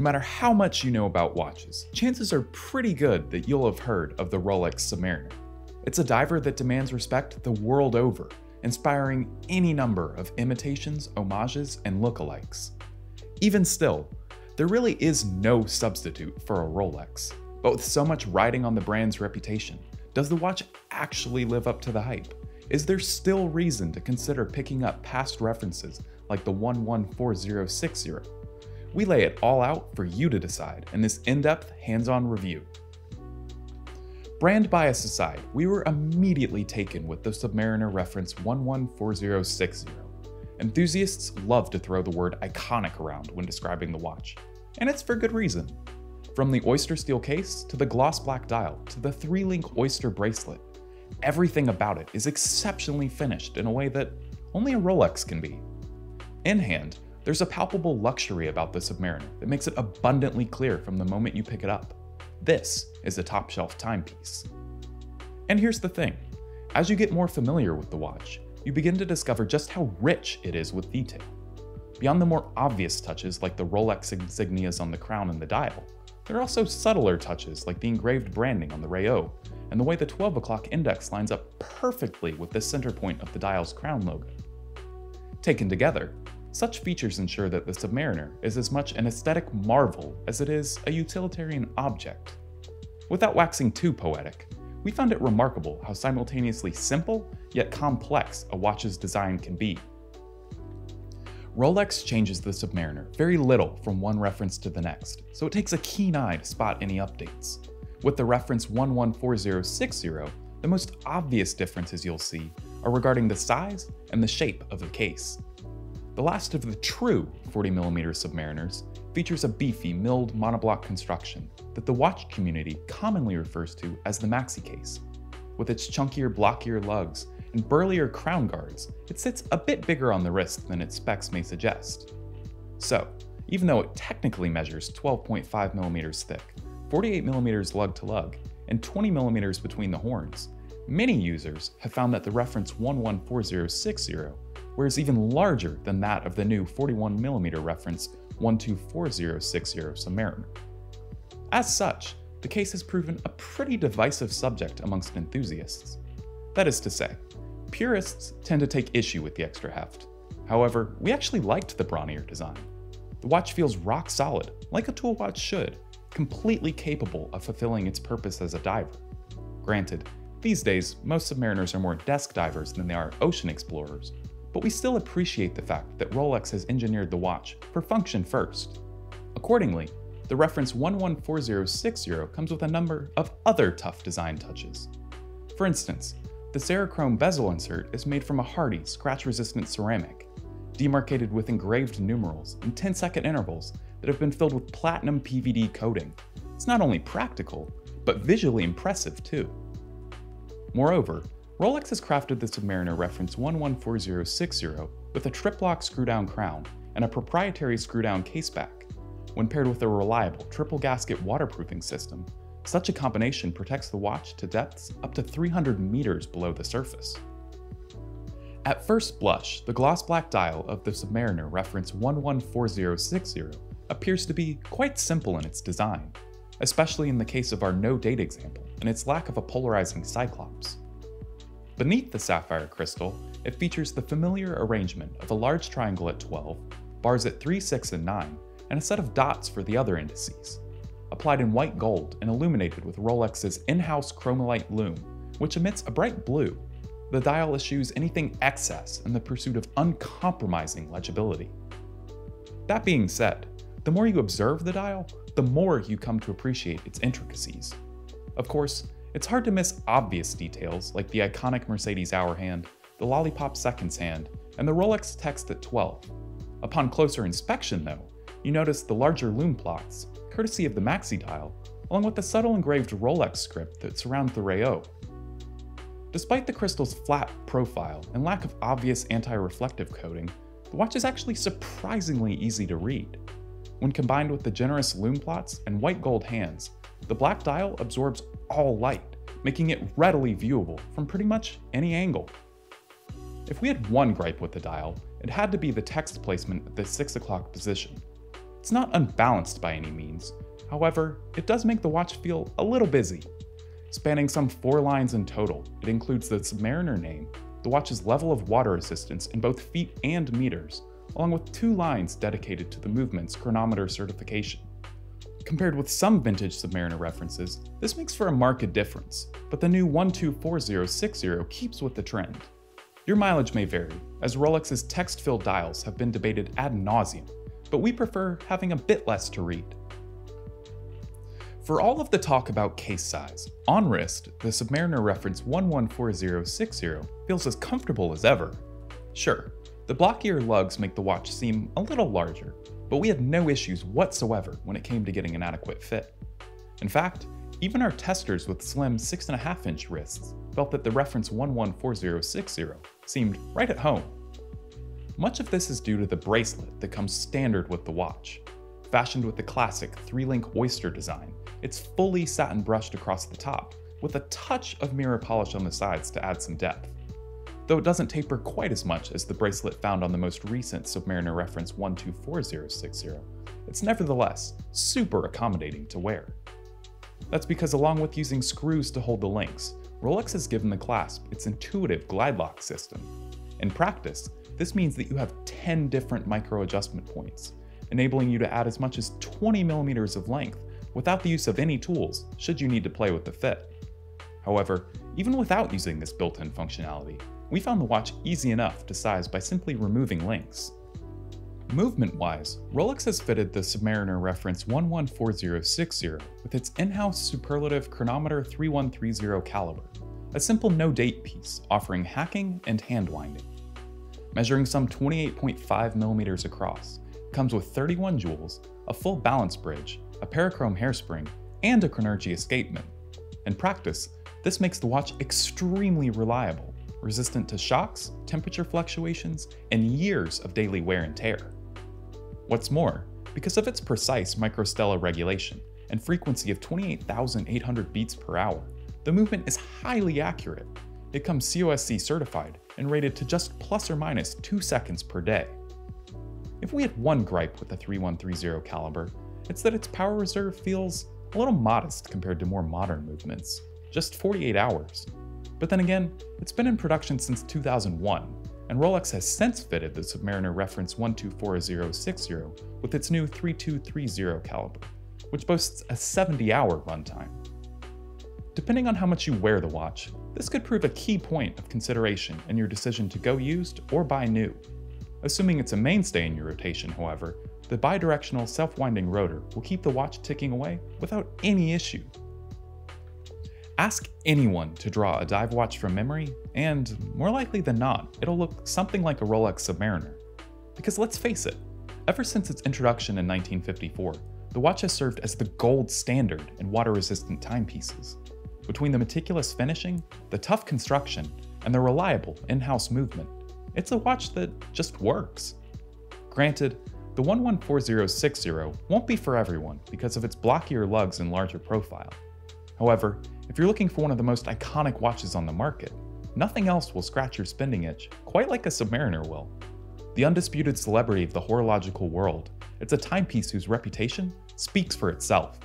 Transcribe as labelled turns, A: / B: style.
A: matter how much you know about watches, chances are pretty good that you'll have heard of the Rolex Submariner. It's a diver that demands respect the world over, inspiring any number of imitations, homages, and lookalikes. Even still, there really is no substitute for a Rolex. But with so much riding on the brand's reputation, does the watch actually live up to the hype? Is there still reason to consider picking up past references like the 114060? We lay it all out for you to decide in this in-depth, hands-on review. Brand bias aside, we were immediately taken with the Submariner reference 114060. Enthusiasts love to throw the word iconic around when describing the watch, and it's for good reason. From the oyster steel case, to the gloss black dial, to the 3-link oyster bracelet, everything about it is exceptionally finished in a way that only a Rolex can be. In hand, there's a palpable luxury about the Submariner that makes it abundantly clear from the moment you pick it up. This is a top-shelf timepiece. And here's the thing, as you get more familiar with the watch, you begin to discover just how rich it is with detail. Beyond the more obvious touches like the Rolex insignias on the crown and the dial, there are also subtler touches like the engraved branding on the rail, and the way the 12 o'clock index lines up perfectly with the center point of the dial's crown logo. Taken together, such features ensure that the Submariner is as much an aesthetic marvel as it is a utilitarian object. Without waxing too poetic, we found it remarkable how simultaneously simple yet complex a watch's design can be. Rolex changes the Submariner very little from one reference to the next, so it takes a keen eye to spot any updates. With the reference 114060, the most obvious differences you'll see are regarding the size and the shape of the case. The last of the true 40mm Submariners features a beefy milled monoblock construction that the watch community commonly refers to as the maxi case. With its chunkier, blockier lugs and burlier crown guards, it sits a bit bigger on the wrist than its specs may suggest. So, even though it technically measures 12.5mm thick, 48mm lug to lug, and 20mm between the horns, many users have found that the reference 114060 wears even larger than that of the new 41mm reference 124060 Submariner. As such, the case has proven a pretty divisive subject amongst enthusiasts. That is to say, purists tend to take issue with the extra heft. However, we actually liked the brawnier design. The watch feels rock solid, like a tool watch should, completely capable of fulfilling its purpose as a diver. Granted, these days, most Submariners are more desk divers than they are ocean explorers, but we still appreciate the fact that Rolex has engineered the watch for function first. Accordingly, the reference 114060 comes with a number of other tough design touches. For instance, the Cerachrome bezel insert is made from a hardy, scratch-resistant ceramic, demarcated with engraved numerals and 10-second intervals that have been filled with platinum PVD coating. It's not only practical, but visually impressive too. Moreover, Rolex has crafted the Submariner reference 114060 with a trip-lock screw-down crown and a proprietary screw-down caseback. When paired with a reliable triple-gasket waterproofing system, such a combination protects the watch to depths up to 300 meters below the surface. At first blush, the gloss black dial of the Submariner reference 114060 appears to be quite simple in its design, especially in the case of our no-date example and its lack of a polarizing cyclops. Beneath the sapphire crystal, it features the familiar arrangement of a large triangle at 12, bars at 3, 6, and 9, and a set of dots for the other indices. Applied in white gold and illuminated with Rolex's in-house chromolite lume, which emits a bright blue, the dial eschews anything excess in the pursuit of uncompromising legibility. That being said, the more you observe the dial, the more you come to appreciate its intricacies. Of course, it's hard to miss obvious details like the iconic Mercedes hour hand, the lollipop seconds hand, and the Rolex text at 12. Upon closer inspection though, you notice the larger lume plots, courtesy of the maxi dial, along with the subtle engraved Rolex script that surrounds the rail. Despite the crystal's flat profile and lack of obvious anti-reflective coating, the watch is actually surprisingly easy to read. When combined with the generous lume plots and white gold hands, the black dial absorbs all light, making it readily viewable from pretty much any angle. If we had one gripe with the dial, it had to be the text placement at the 6 o'clock position. It's not unbalanced by any means. However, it does make the watch feel a little busy. Spanning some 4 lines in total, it includes the Submariner name, the watch's level of water resistance in both feet and meters, along with 2 lines dedicated to the movement's chronometer certification. Compared with some vintage Submariner references, this makes for a marked difference, but the new 124060 keeps with the trend. Your mileage may vary, as Rolex's text-filled dials have been debated ad nauseum, but we prefer having a bit less to read. For all of the talk about case size, on wrist, the Submariner reference 114060 feels as comfortable as ever. Sure, the blockier lugs make the watch seem a little larger, but we had no issues whatsoever when it came to getting an adequate fit. In fact, even our testers with slim 6.5-inch wrists felt that the reference 114060 seemed right at home. Much of this is due to the bracelet that comes standard with the watch. Fashioned with the classic 3-link oyster design, it's fully satin brushed across the top, with a touch of mirror polish on the sides to add some depth. Though it doesn't taper quite as much as the bracelet found on the most recent Submariner reference 124060, it's nevertheless super accommodating to wear. That's because along with using screws to hold the links, Rolex has given the clasp its intuitive glide lock system. In practice, this means that you have 10 different micro adjustment points, enabling you to add as much as 20 millimeters of length without the use of any tools should you need to play with the fit. However, even without using this built-in functionality, we found the watch easy enough to size by simply removing links. Movement-wise, Rolex has fitted the Submariner reference 114060 with it's in-house superlative chronometer 3130 caliber, a simple no-date piece offering hacking and hand winding. Measuring some 28.5 millimeters across, it comes with 31 jewels, a full balance bridge, a parachrome hairspring, and a Chronergy escapement. In practice, this makes the watch extremely reliable, resistant to shocks, temperature fluctuations, and years of daily wear and tear. What's more, because of its precise microstellar regulation and frequency of 28,800 beats per hour, the movement is highly accurate. It comes COSC certified and rated to just plus or minus 2 seconds per day. If we had one gripe with the 3130 caliber, it's that its power reserve feels a little modest compared to more modern movements, just 48 hours. But then again, it's been in production since 2001, and Rolex has since fitted the Submariner reference 124060 with its new 3230 caliber, which boasts a 70-hour runtime. Depending on how much you wear the watch, this could prove a key point of consideration in your decision to go used or buy new. Assuming it's a mainstay in your rotation, however, the bidirectional self-winding rotor will keep the watch ticking away without any issue. Ask anyone to draw a dive watch from memory, and more likely than not, it'll look something like a Rolex Submariner. Because let's face it, ever since its introduction in 1954, the watch has served as the gold standard in water-resistant timepieces. Between the meticulous finishing, the tough construction, and the reliable in-house movement, it's a watch that just works. Granted, the 114060 won't be for everyone because of its blockier lugs and larger profile. However, if you're looking for one of the most iconic watches on the market, nothing else will scratch your spending itch quite like a Submariner will. The undisputed celebrity of the horological world, it's a timepiece whose reputation speaks for itself.